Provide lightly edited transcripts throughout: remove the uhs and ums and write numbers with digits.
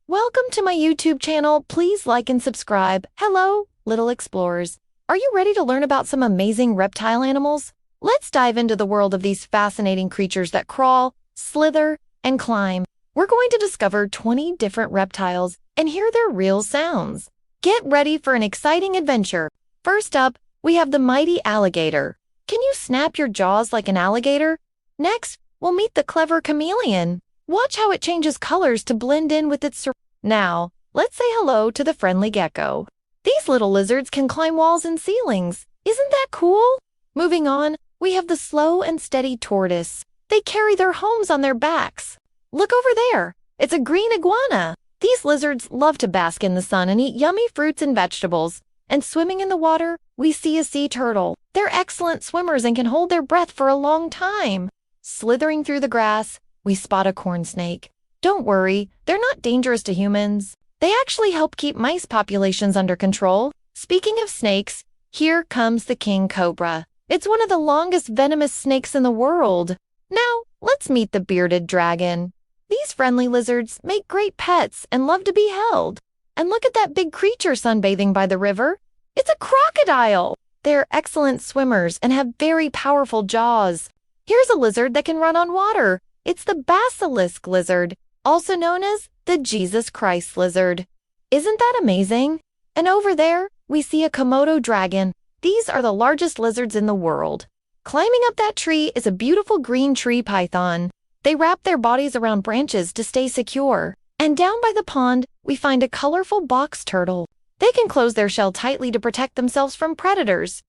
Welcome to my YouTube channel. Please like and subscribe. Hello, little explorers. Are you ready to learn about some amazing reptile animals? Let's dive into the world of these fascinating creatures that crawl, slither, and climb. We're going to discover 20 different reptiles and hear their real sounds. Get ready for an exciting adventure. First up, we have the mighty alligator. Can you snap your jaws like an alligator? Next, we'll meet the clever chameleon. Watch how it changes colors to blend in with its surroundings. Now, let's say hello to the friendly gecko. These little lizards can climb walls and ceilings. Isn't that cool? Moving on, we have the slow and steady tortoise. They carry their homes on their backs. Look over there. It's a green iguana. These lizards love to bask in the sun and eat yummy fruits and vegetables. And swimming in the water, we see a sea turtle. They're excellent swimmers and can hold their breath for a long time. Slithering through the grass, we spot a corn snake. Don't worry, they're not dangerous to humans. They actually help keep mice populations under control. Speaking of snakes, here comes the king cobra. It's one of the longest venomous snakes in the world. Now, let's meet the bearded dragon. These friendly lizards make great pets and love to be held. And look at that big creature sunbathing by the river. It's a crocodile. They're excellent swimmers and have very powerful jaws. Here's a lizard that can run on water. It's the basilisk lizard, also known as the Jesus Christ lizard. Isn't that amazing? And over there, we see a Komodo dragon. These are the largest lizards in the world. Climbing up that tree is a beautiful green tree python. They wrap their bodies around branches to stay secure. And down by the pond, we find a colorful box turtle. They can close their shell tightly to protect themselves from predators.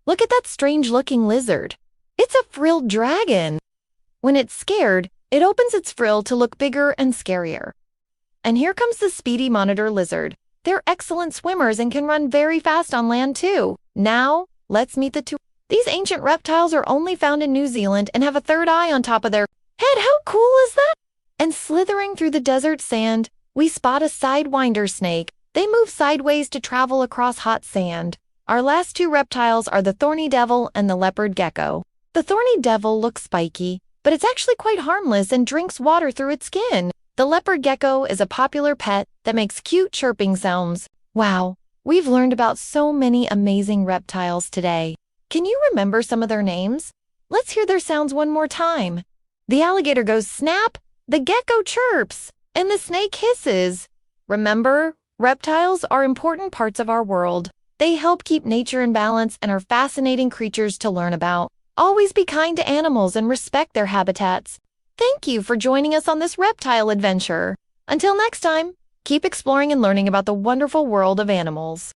Look at that strange-looking lizard. It's a frilled dragon. When it's scared, it opens its frill to look bigger and scarier. And here comes the speedy monitor lizard. They're excellent swimmers and can run very fast on land too. Now, let's meet the two. These ancient reptiles are only found in New Zealand and have a third eye on top of their head. How cool is that? And slithering through the desert sand, we spot a sidewinder snake. They move sideways to travel across hot sand. Our last two reptiles are the thorny devil and the leopard gecko. The thorny devil looks spiky, but it's actually quite harmless and drinks water through its skin. The leopard gecko is a popular pet that makes cute chirping sounds. Wow, we've learned about so many amazing reptiles today. Can you remember some of their names? Let's hear their sounds one more time. The alligator goes snap, the gecko chirps, and the snake hisses. Remember, reptiles are important parts of our world. They help keep nature in balance and are fascinating creatures to learn about. Always be kind to animals and respect their habitats. Thank you for joining us on this reptile adventure. Until next time, keep exploring and learning about the wonderful world of animals.